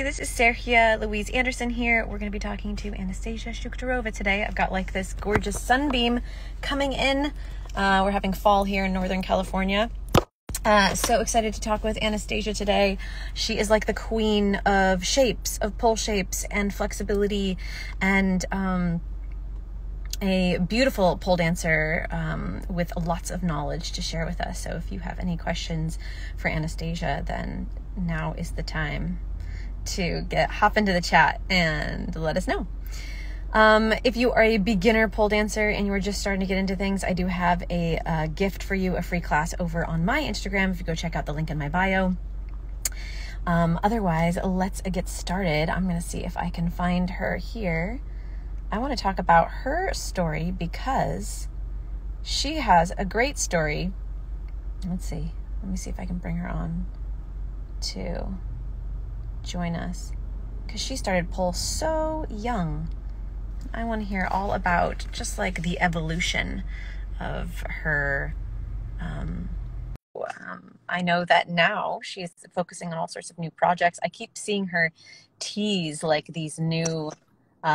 this is Sergia, Louise Anderson here. We're going to be talking to Anastasia Skukhtorova today. I've got like this gorgeous sunbeam coming in. We're having fall here in Northern California. So excited to talk with Anastasia today. She is like the queen of shapes, of pole shapes and flexibility, and a beautiful pole dancer with lots of knowledge to share with us. So if you have any questions for Anastasia, then now is the time to hop into the chat and let us know. If you are a beginner pole dancer and you are just starting to get into things, I do have a gift for you, a free class over on my Instagram. If you go check out the link in my bio. Otherwise, let's get started. I'm going to see if I can find her here. I want to talk about her story because she has a great story. Let's see. Let me see if I can bring her on to join us, because she started pole so young. I want to hear all about just like the evolution of her. I know that now she's focusing on all sorts of new projects. I keep seeing her tease like these new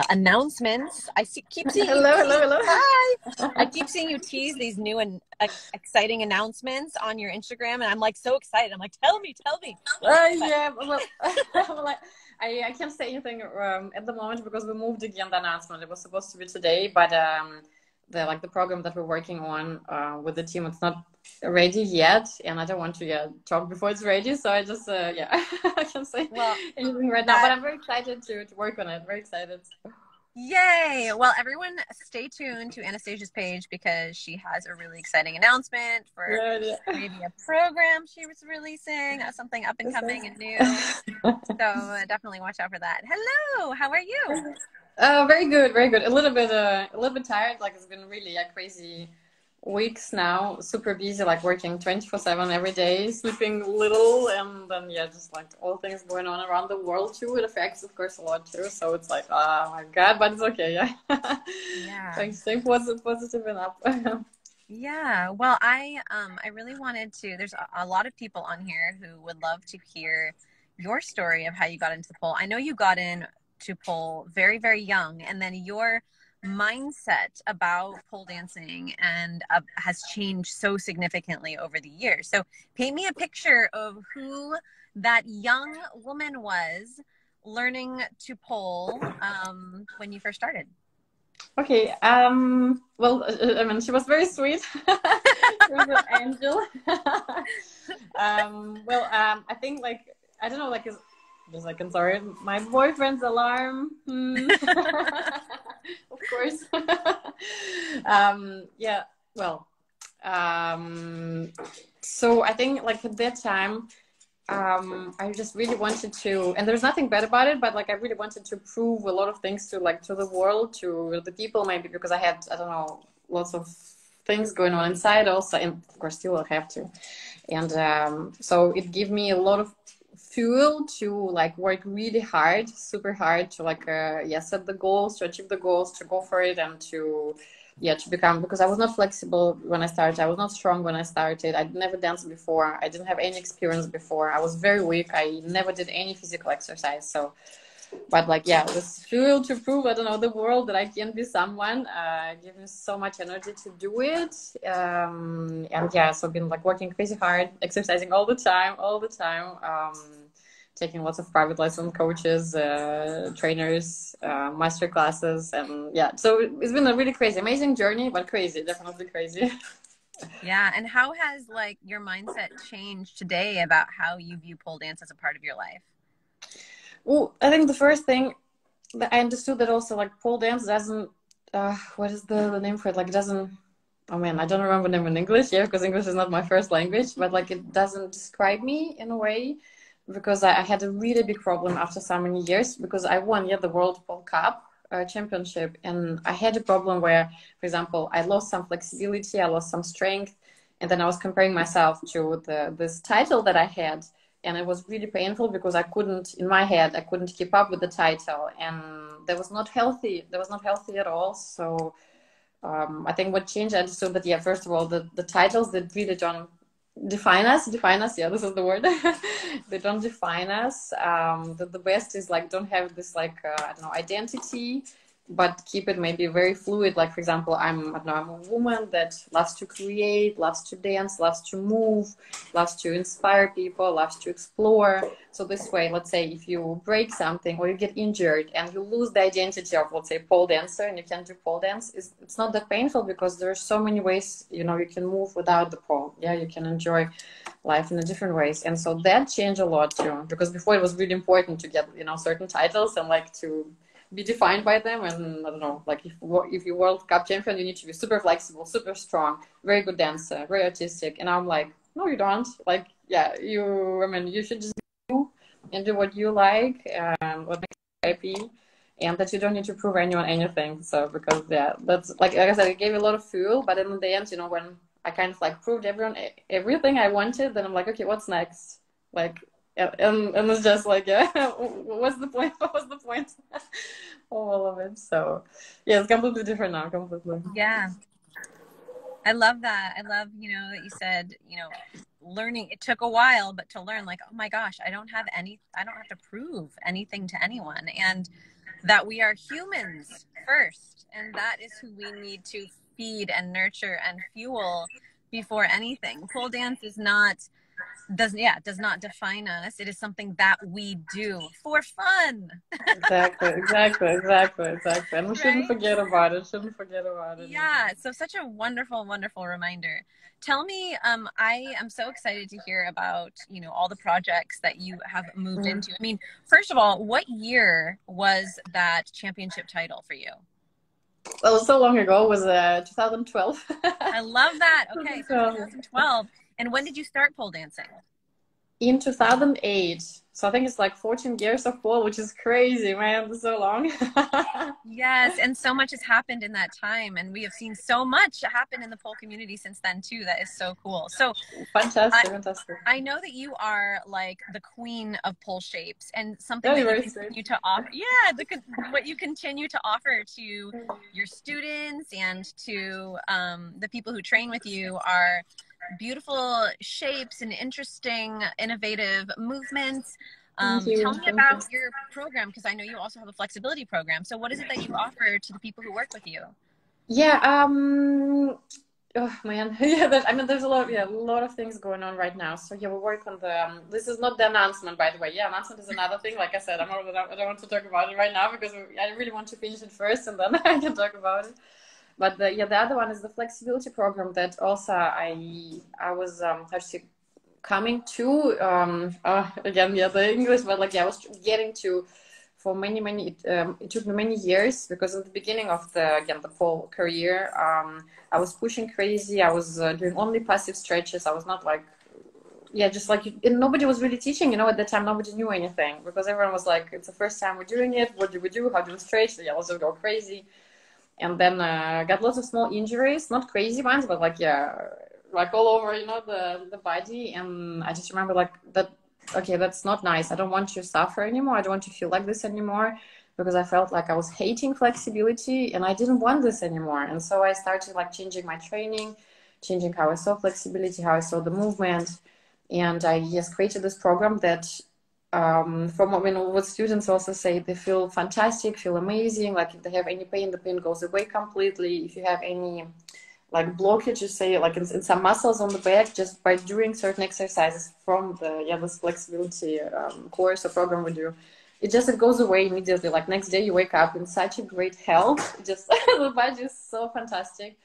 announcements. Keep seeing hello. Hi. I keep seeing you tease these new and exciting announcements on your Instagram, and I'm like so excited. I'm like, tell me. Yeah, well, I can't say anything at the moment because we moved again the announcement. It was supposed to be today, but the program that we're working on with the team, it's not ready yet, and I don't want to talk before it's ready. So I just I can't say anything right now. But I'm very excited to work on it. Very excited. Yay! Well, everyone stay tuned to Anastasia's page because she has a really exciting announcement for maybe a program she was releasing, something up and coming and new. So definitely watch out for that. Hello, how are you? Very good. A little bit tired. Like it's been really crazy weeks now, super busy, like working 24/7 every day, sleeping little, and then just like all things going on around the world too. It affects, of course, a lot too. So it's like, oh my god, but it's okay. Stay positive and up. Yeah, well, I really wanted to. There's a lot of people on here who would love to hear your story of how you got into the pole. I know you got into pole very, very young, and then your mindset about pole dancing and has changed so significantly over the years. So paint me a picture of who that young woman was learning to pole when you first started. Okay. Well, I mean, she was very sweet. She was an angel. I think I don't know, just like, I'm sorry, my boyfriend's alarm. Of course. So I think at that time, I just really wanted to, and there's nothing bad about it, but I really wanted to prove a lot of things to the world, to the people, maybe because I had, I don't know, lots of things going on inside also, and of course still I have to. And so it gave me a lot of fuel to work really hard, super hard to set the goals, to achieve the goals, to go for it, and to become, because I was not flexible when I started. I was not strong when I started. I'd never danced before. I didn't have any experience before. I was very weak. I never did any physical exercise. So, but this fuel to prove, I don't know, the world that I can be someone, gave me so much energy to do it. So I've been working crazy hard, exercising all the time, taking lots of private lesson coaches, trainers, master classes, and so it's been a really crazy, amazing journey, but crazy, definitely crazy. Yeah, and how has your mindset changed today about how you view pole dance as a part of your life? Well, I think the first thing that I understood that also pole dance doesn't, what is the name for it? Doesn't, oh man, I don't remember the name in English, because English is not my first language, but it doesn't describe me in a way. Because I had a really big problem after so many years, because I won the World Pole Cup championship, and I had a problem where, for example, I lost some flexibility, I lost some strength, and then I was comparing myself to this title that I had, and it was really painful because in my head I couldn't keep up with the title, and that was not healthy. At all. So I think what changed, I understood that first of all, the titles that really don't define us, yeah, this is the word. They don't define us. The best is like don't have this like I don't know, identity, but keep it maybe very fluid. Like for example, I don't know, I'm a woman that loves to create, loves to dance, loves to move, loves to inspire people, loves to explore. So this way, let's say if you break something or you get injured and you lose the identity of, let's say, pole dancer, and you can't do pole dance, it's not that painful because there are so many ways, you know, you can move without the pole. Yeah, you can enjoy life in a different ways. And so that changed a lot too, because before it was really important to get, you know, certain titles and like to be defined by them. And I don't know, like if you're World Cup champion, you need to be super flexible, super strong, very good dancer, very artistic. And I'm like, no, you don't. Like, yeah, I mean, you should just do and do what you like and what makes you happy, and that you don't need to prove anyone anything. So because yeah, that's like I said, it gave a lot of fuel. But in the end, you know, when I kind of like proved everyone everything I wanted, then I'm like, okay, what's next? Like, and it's just like, yeah, what's the point? What was the point? All of it. So yeah, it's completely different now, completely. Yeah. I love that. I love, you know, that you said, you know, learning, it took a while, but to learn like, oh my gosh, I don't have to prove anything to anyone, and that we are humans first. And that is who we need to feed and nurture and fuel before anything. Pole dance does not define us. It is something that we do for fun. Exactly. And we shouldn't Right? forget about it. Shouldn't forget about it. Yeah, so such a wonderful, wonderful reminder. Tell me, I am so excited to hear about, you know, all the projects that you have moved into. I mean, first of all, what year was that championship title for you? Well, so long ago. It was 2012. I love that. Okay, so So 2012. And when did you start pole dancing? in 2008. So I think it's like 14 years of pole, which is crazy, man. It's so long. Yes, and so much has happened in that time, and we have seen so much happen in the pole community since then too. That is so cool. So Fantastic. I know that you are like the queen of pole shapes, and something Very, that you very sweet. continue to offer. Yeah, what you continue to offer to your students and to the people who train with you are beautiful shapes and interesting, innovative movements. Thank you. Tell me about your program, because I know you also have a flexibility program. So what is it that you offer to the people who work with you? Yeah, oh man, yeah. I mean, there's a lot of things going on right now. So yeah, we work on the. This is not the announcement, by the way. Yeah, announcement is another thing. Like I said, I don't want to talk about it right now because I really want to finish it first, and then I can talk about it. But the other one is the flexibility program that also I was actually coming to again, yeah, the English, but like yeah, I was getting to for many it took me many years, because at the beginning of the pole career, I was pushing crazy. I was doing only passive stretches. I was not like, yeah, just like and nobody was really teaching, you know, at the time. Nobody knew anything because everyone was like, it's the first time we're doing it, what do we do, how do we stretch? Yeah, let's just go crazy. And then got lots of small injuries, not crazy ones, but like yeah, like all over, you know, the body. And I just remember like that, okay, that's not nice. I don't want to suffer anymore. I don't want to feel like this anymore, because I felt like I was hating flexibility and I didn't want this anymore. And so I started like changing my training, changing how I saw flexibility, how I saw the movement. And I just created this program that from what students also say, they feel fantastic, feel amazing. Like if they have any pain, the pain goes away completely. If you have any like blockage, you say like in some muscles on the back, just by doing certain exercises from this flexibility course or program we do, it goes away immediately. Like next day you wake up in such a great health. Just the body is so fantastic.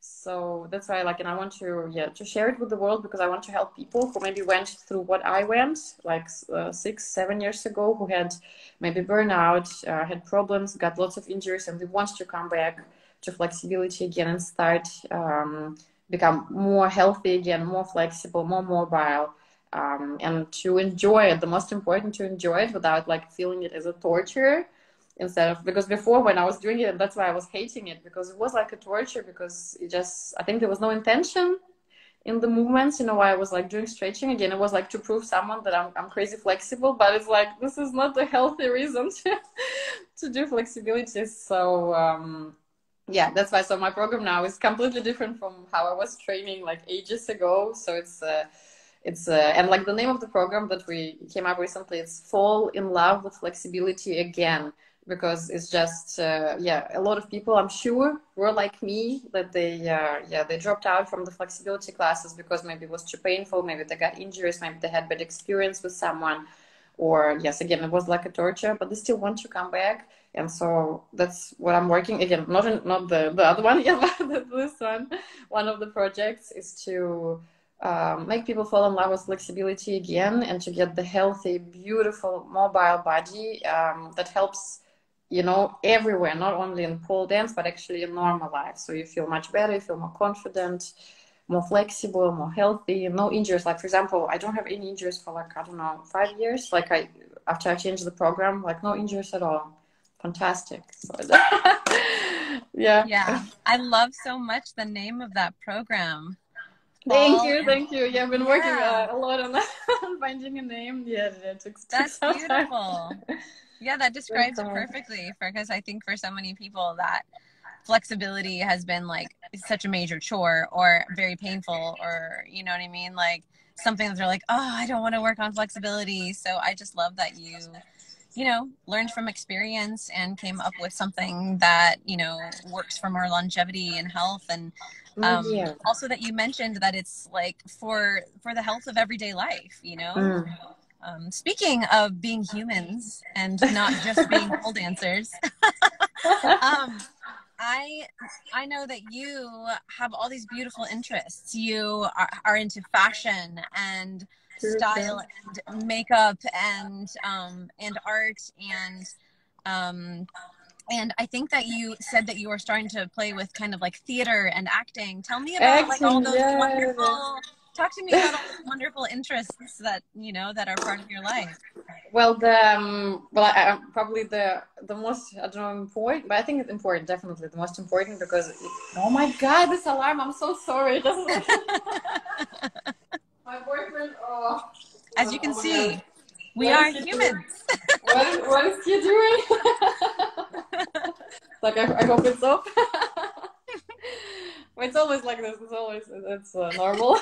So that's why and I want to share it with the world, because I want to help people who maybe went through what I went like 6-7 years ago, who had maybe burnout, had problems, got lots of injuries, and they want to come back to flexibility again and start become more healthy again, more flexible, more mobile, and to enjoy it. The most important, to enjoy it without like feeling it as a torture. Instead of, because before when I was doing it, that's why I was hating it, because it was like a torture, because I think there was no intention in the movements, you know, why I was like doing stretching again. It was like to prove someone that I'm crazy flexible, but it's like, this is not a healthy reason to do flexibility. So yeah, that's why. So my program now is completely different from how I was training like ages ago. So it's and like the name of the program that we came up recently, it's Fall in Love with Flexibility Again, because it's just yeah, a lot of people, I'm sure, were like me, that they yeah, they dropped out from the flexibility classes because maybe it was too painful, maybe they got injuries, maybe they had bad experience with someone, or yes, again, it was like a torture, but they still want to come back. And so that's what I'm working again, not the other one, yeah, but this one of the projects is to make people fall in love with flexibility again, and to get the healthy, beautiful, mobile body that helps, you know, everywhere, not only in pole dance, but actually in normal life. So you feel much better, you feel more confident, more flexible, more healthy, no injuries. Like, for example, I don't have any injuries for like, I don't know, 5 years. Like after I changed the program, like no injuries at all. Fantastic. So, yeah. Yeah. I love so much the name of that program. Thank you. Yeah, I've been working Yeah. a lot on, on finding a name. Yeah, it took That's some beautiful. time. Yeah, that describes it perfectly, because I think for so many people that flexibility has been like such a major chore or very painful, or you know what I mean, like something that they're like, oh, I don't want to work on flexibility. So I just love that you know, learned from experience and came up with something that, you know, works for more longevity and health. And Yeah. also that you mentioned that it's like for the health of everyday life, you know. Speaking of being humans and not just being pole dancers, um, I know that you have all these beautiful interests. You are into fashion and style and makeup and art um, and I think that you said that you were starting to play with kind of like theater and acting. Tell me about like all Acting, those yeah. wonderful. Talk to me about all those wonderful interests that you know that are part of your life. Well, probably the most, I don't know, important, but I think it's important, definitely the most important, because oh my God, this alarm! I'm so sorry. My boyfriend. Oh, As you can oh my God. see, we What are is he doing? humans. What is he doing? Like I hope it's off. It's always like this. It's normal.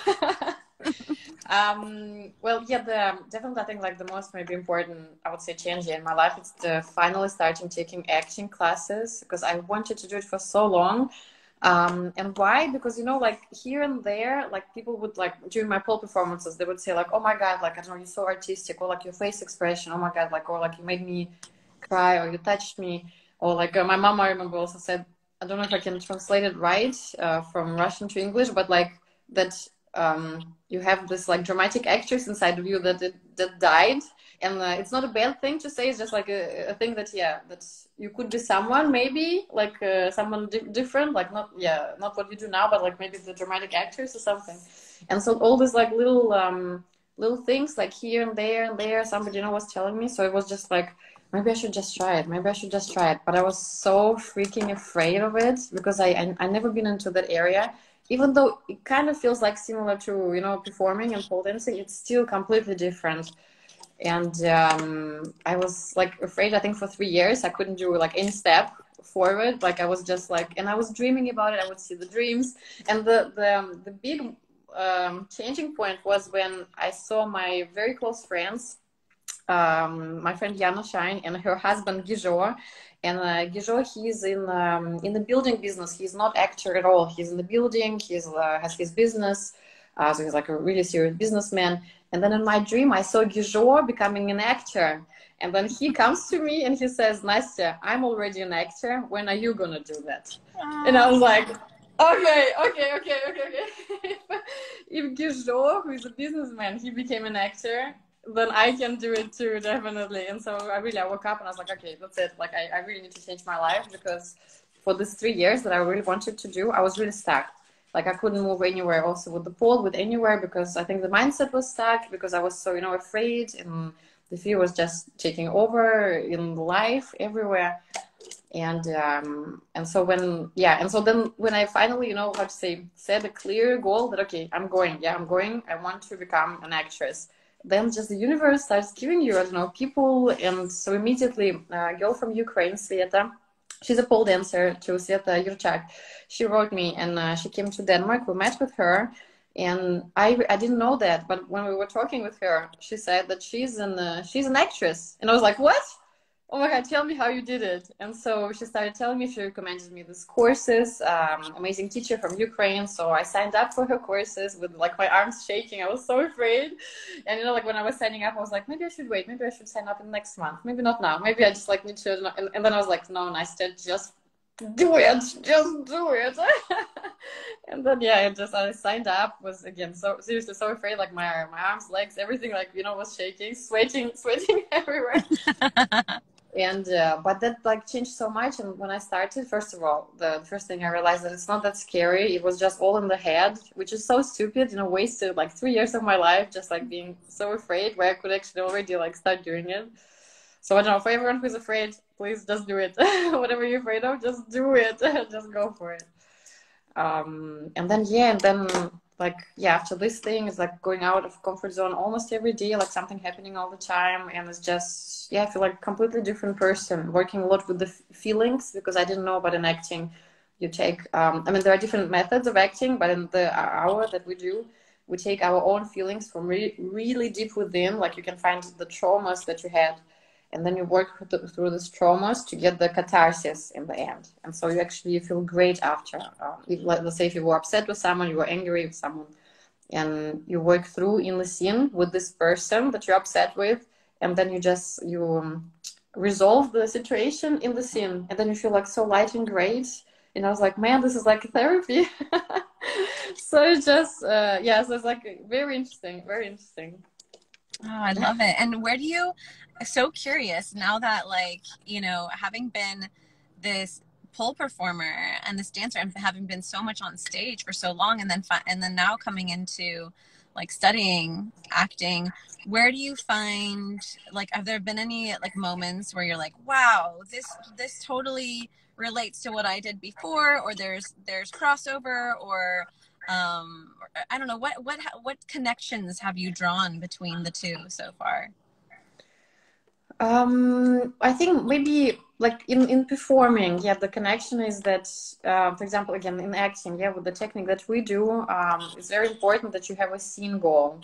Well, yeah, definitely I think like the most maybe important, I would say, change in my life is the finally starting taking acting classes, because I wanted to do it for so long. And why? Because, you know, like here and there, like people would like during my pole performances, they would say like, oh my God, like, I don't know, you're so artistic, or like your face expression, oh my God, like, or like you made me cry, or you touched me, or like my mom, I remember, also said, I don't know if I can translate it right from Russian to English, but like that you have this like dramatic actress inside of you that died, and it's not a bad thing to say. It's just like a thing that, yeah, that you could be someone, maybe like someone different, like not what you do now, but like maybe the dramatic actress or something. And so all these like little things like here and there, somebody, you know, was telling me. So it was just like, maybe I should just try it. Maybe I should just try it. But I was so freaking afraid of it, because I never been into that area. Even though it kind of feels like similar to, you know, performing and pole dancing, it's still completely different. And I was like afraid. I think for 3 years I couldn't do like any step forward. Like I was just like, and I was dreaming about it. I would see the dreams, and the big changing point was when I saw my very close friends, my friend Yana Shine and her husband Gijor. And Gijor, he's in the building business. He's not actor at all. He's in the building. He's has his business. So he's like a really serious businessman. And then in my dream, I saw Gijor becoming an actor. And then he comes to me and he says, Nastya, I'm already an actor. When are you going to do that? And I was like, okay. If Gijor, who is a businessman, he became an actor, then I can do it too, definitely. And so I woke up and I was like, okay, that's it. Like I really need to change my life, because for these 3 years that I really wanted to do, I was really stuck. Like I couldn't move anywhere, also with the pole, with anywhere, because I think the mindset was stuck, because I was so, you know, afraid, and the fear was just taking over in life everywhere. And so then when I finally, you know, how to say, set a clear goal that, okay, I'm going, I want to become an actress. Then just the universe starts giving you, I don't know, people. And so immediately a girl from Ukraine, Sveta, She's a pole dancer, to Sveta Jurchak. She wrote me, and she came to Denmark. We met with her, and I didn't know that. But when we were talking with her, she said that she's an actress, and I was like, what? Oh my God, tell me how you did it. And so she started telling me, she recommended me these courses, amazing teacher from Ukraine. So I signed up for her courses with like my arms shaking. I was so afraid. And you know, like when I was signing up, I was like, maybe I should wait. Maybe I should sign up in next month. Maybe not now. Maybe I just like need to. And then I was like, no, Nastya, just do it. Just do it. And then, yeah, I signed up, was again, so seriously, so afraid, like my arms, legs, everything, like, you know, was shaking, sweating everywhere. And but that like changed so much. And when I started, first of all, the first thing I realized that it's not that scary. It was just all in the head, which is so stupid, you know, wasted like 3 years of my life just like being so afraid, where I could actually already like start doing it. So I don't know, for everyone who's afraid, please just do it. Whatever you're afraid of, just do it. Just go for it. And then like, yeah, after this thing, it's like going out of comfort zone almost every day, like something happening all the time. And it's just, yeah, I feel like a completely different person, working a lot with the feelings, because I didn't know about in acting. You take, I mean, there are different methods of acting, but in the hour that we do, we take our own feelings from really deep within, like you can find the traumas that you had. And then you work through these traumas to get the catharsis in the end. And so you feel great after. Let's say if you were upset with someone, you were angry with someone, and you work through in the scene with this person that you're upset with, and then you resolve the situation in the scene, and then you feel like so light and great. And I was like, man, this is like therapy. So it's just, so it's like very interesting, very interesting. Oh, I love it. And where do you, so curious now that, like, you know, having been this pole performer and this dancer and having been so much on stage for so long, and then now coming into like studying acting, where do you find, like, have there been any like moments where you're like, wow, this totally relates to what I did before, or there's crossover, or I don't know, what connections have you drawn between the two so far? I think maybe like in performing, yeah, the connection is that, for example, again, in acting, yeah, with the technique that we do, it's very important that you have a scene goal,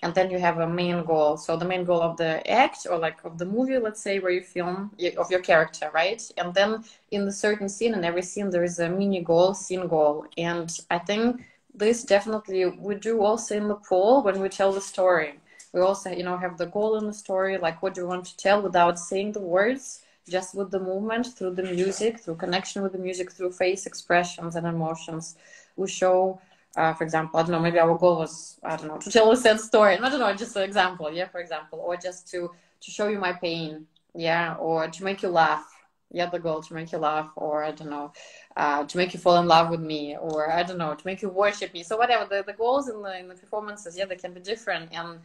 and then you have a main goal. So the main goal of the act, or like of the movie, let's say, where you film of your character, right? And then in the certain scene, in every scene, there is a mini goal, scene goal. And I think this definitely we do also in the pole when we tell the story. We also, you know, have the goal in the story, like what do you want to tell without saying the words, just with the movement, through the music, through connection with the music, through face expressions and emotions. We show, for example, I don't know, maybe our goal was, I don't know, to tell a sad story. I don't know, just an example, yeah, for example, or just to show you my pain, yeah, or to make you laugh. Yeah, the goal to make you laugh, or I don't know, to make you fall in love with me, or I don't know, to make you worship me. So whatever the goals in the performances, yeah, they can be different. And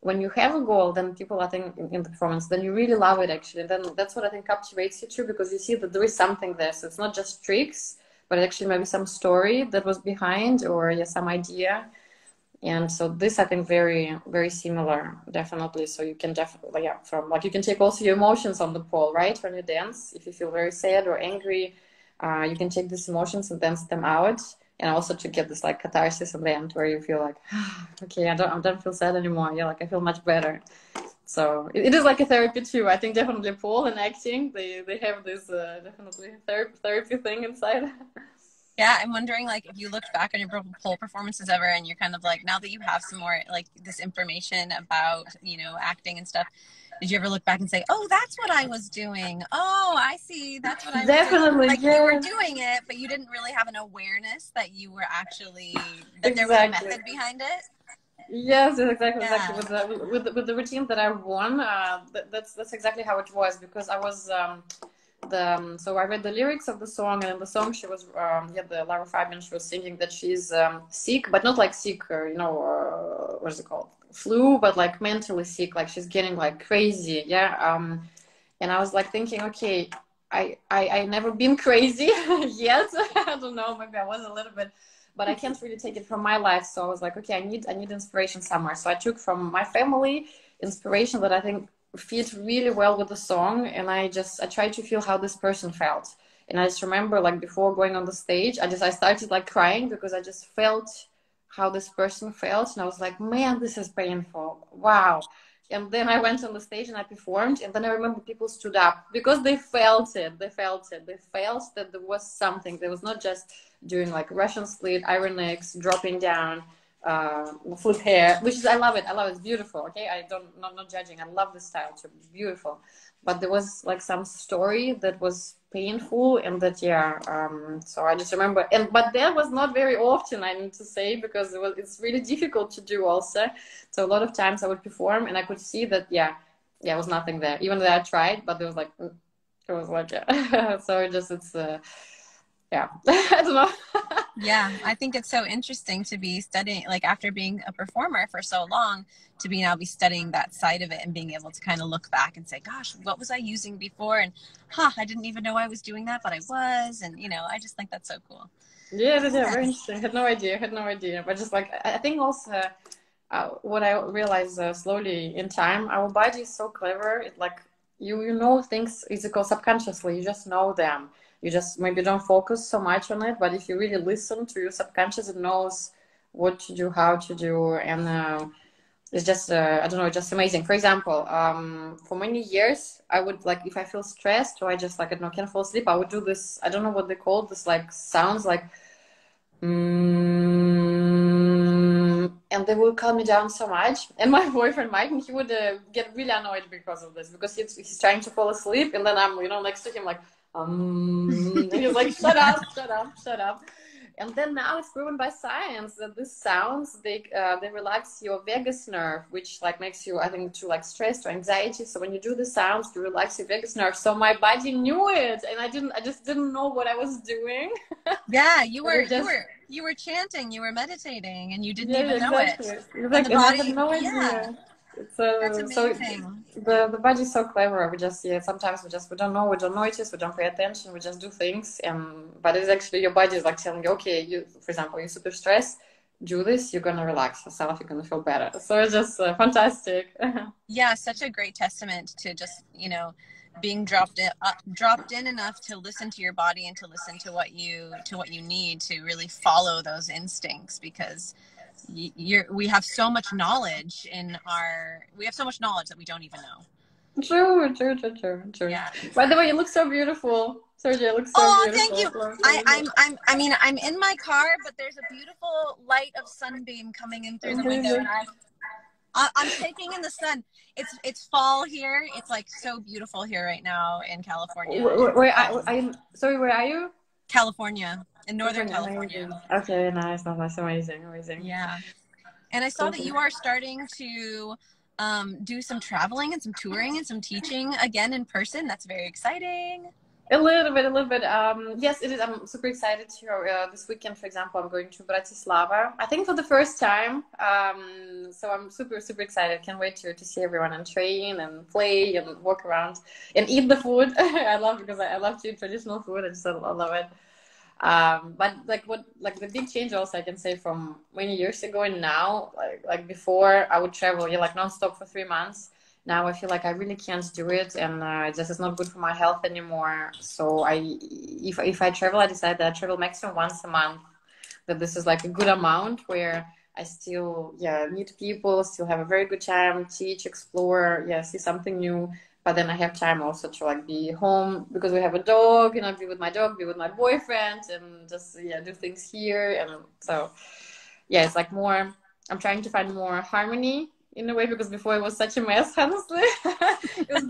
when you have a goal, then people, I think, in the performance, then you really love it, actually. Then that's what I think captivates you too, because you see that there is something there. So it's not just tricks, but actually maybe some story that was behind, or yeah, some idea. And so this, I think, very, very similar, definitely. So you can definitely, yeah, from like you can take also your emotions on the pole, right? When you dance, if you feel very sad or angry, you can take these emotions and dance them out. And also to get this like catharsis in the end, where you feel like, okay, I don't feel sad anymore. Yeah, like I feel much better. So it is like a therapy too. I think definitely pole and acting, they have this definitely therapy thing inside. Yeah, I'm wondering, like, if you looked back on your pole performances ever, and you're kind of like, now that you have some more like this information about, you know, acting and stuff, did you ever look back and say, oh, that's what I was doing? Oh, I see, that's what I was doing. Definitely, Like, you were yeah. doing it, but you didn't really have an awareness that you were actually, that there was a Exactly. method behind it. Yes, exactly. Yeah. With the routine that I won, that's exactly how it was, because I was so I read the lyrics of the song, and in the song she was the Lara Fabian, she was singing that she's sick, but not like sick, what is it called, flu, but like mentally sick, like she's getting like crazy, yeah. And I was like thinking, okay, I never been crazy yet. I don't know, maybe I was a little bit, but I can't really take it from my life. So I was like, okay, I need inspiration somewhere. So I took from my family inspiration that I think fit really well with the song, and I tried to feel how this person felt. And I just remember like before going on the stage, I started like crying because I just felt how this person felt, and I was like, man, this is painful. Wow. And then I went on the stage and I performed, and then I remember people stood up because they felt it. They felt it. They felt that there was something. There was not just doing like Russian split, iron necks, dropping down, flip hair, which is, I love it. I love it. It's beautiful. Okay. Not judging. I love the style too. It's beautiful. But there was like some story that was painful, and that, so I just remember, but that was not very often, I need to say, because it's really difficult to do also. So a lot of times I would perform and I could see that, it was nothing there, even though I tried, but there was like, so I don't know. Yeah, I think it's so interesting to be studying, like after being a performer for so long, to be now be studying that side of it and being able to kind of look back and say, gosh, what was I using before? And I didn't even know I was doing that, but I was. And, I just think that's so cool. Yeah, very interesting. I had no idea. But just like, I think also what I realized slowly in time, our body is so clever. It like, you know things physical subconsciously, you just know them. You just maybe don't focus so much on it, but if you really listen to your subconscious, it knows what to do, how to do, and it's just I don't know, just amazing. For example, for many years, I would like, if I feel stressed or I just like, I don't know, can't fall asleep, I would do this. I don't know what they call this, like sounds like, and they will calm me down so much. And my boyfriend Mike, he would get really annoyed because of this, because he's trying to fall asleep, and then I'm next to him like. And he was like, shut up. And then now it's proven by science that these sounds, they relax your vagus nerve, which like makes you, I think, to like stress or anxiety. So when you do the sounds, you relax your vagus nerve. So my body knew it, and I just didn't know what I was doing. Yeah, you were chanting, you were meditating, and you didn't even know it. Exactly. And the body, I had no idea. That's amazing. So the body's so clever. We just sometimes we don't know, we don't notice, we don't pay attention, we just do things, but it's actually your body is like telling you, okay, you, for example, you're super stressed, do this, you're gonna relax yourself, you're gonna feel better. So it's just fantastic. Yeah, such a great testament to just being dropped in enough to listen to your body and to listen to what you need to really follow those instincts, because we have so much knowledge that we don't even know. True. Yeah. By the way, you look so beautiful. Sergia looks so beautiful. Thank you. I'm in my car, but there's a beautiful light of sunbeam coming in through the window, and I'm taking in the sun. It's fall here. It's like so beautiful here right now in California. Where are you? California, in Northern California. Okay, nice. That's amazing. Yeah. And I saw that you are starting to do some traveling and some touring and some teaching again in person. That's very exciting. A little bit. Yes, it is. I'm super excited to. This weekend, for example, I'm going to Bratislava, I think for the first time. So I'm super excited. Can't wait to see everyone and train and play and walk around and eat the food. I love to eat traditional food. I love it. But the big change also, I can say, from many years ago and now, like before I would travel nonstop for 3 months. Now I feel like I really can't do it, and just it's not good for my health anymore. So if I travel, I decide that I travel maximum once a month. That this is like a good amount where I still meet people, still have a very good time, teach, explore, see something new. But then I have time also to be home because we have a dog, be with my dog, be with my boyfriend, and just do things here. And so it's like more. I'm trying to find more harmony in a way, because before it was such a mess, honestly. It was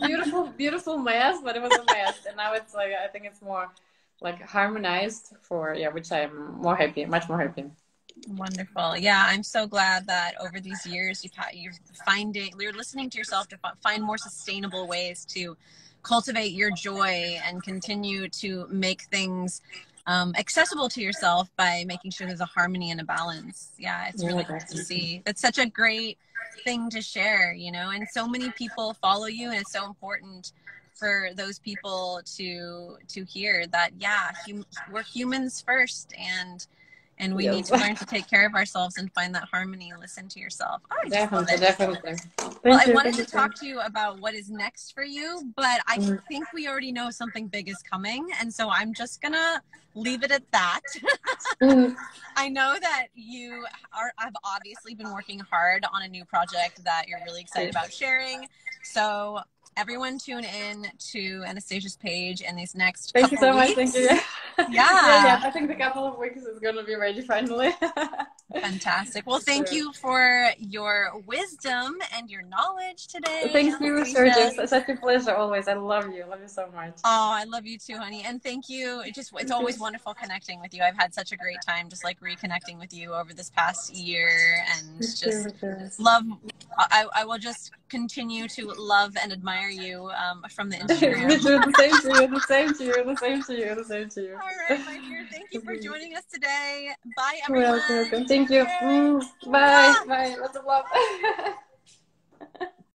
beautiful mess, but it was a mess. And now it's like, I think it's more like harmonized which I'm more happy, much more happy. Wonderful. Yeah, I'm so glad that over these years you're listening to yourself to find more sustainable ways to cultivate your joy and continue to make things accessible to yourself by making sure there's a harmony and a balance. Yeah, it's really good to see. That's such a great thing to share, and so many people follow you, and it's so important for those people to hear that we're humans first, and and we need Yes. to learn to take care of ourselves and find that harmony. Listen to yourself. Oh, I just love Definitely, it. definitely. Well, Thank I you, wanted thank you, to talk thank to you about what is next for you, but I you. think we already know something big is coming, and so I'm just gonna leave it at that. I know that you have obviously been working hard on a new project that you're really excited about sharing. So everyone tune in to Anastasia's page in these next Thank you couple so much. weeks. Thank you. Yeah. Yeah. I think the couple of weeks is gonna be ready finally. Fantastic. Well, thank you for your wisdom and your knowledge today, Thank you, Anastasia. Sergia. Such a pleasure always. I love you. Love you so much. Oh, I love you too, honey. And thank you. It's always wonderful connecting with you. I've had such a great time just like reconnecting with you over this past year, and just love. I will just continue to love and admire you from the Instagram. Me too. The same to you. The same to you. The same to you. The same to you. All right, my dear. Thank you for joining us today. Bye, everyone. Welcome. Thank you. Bye. Bye. Lots of love.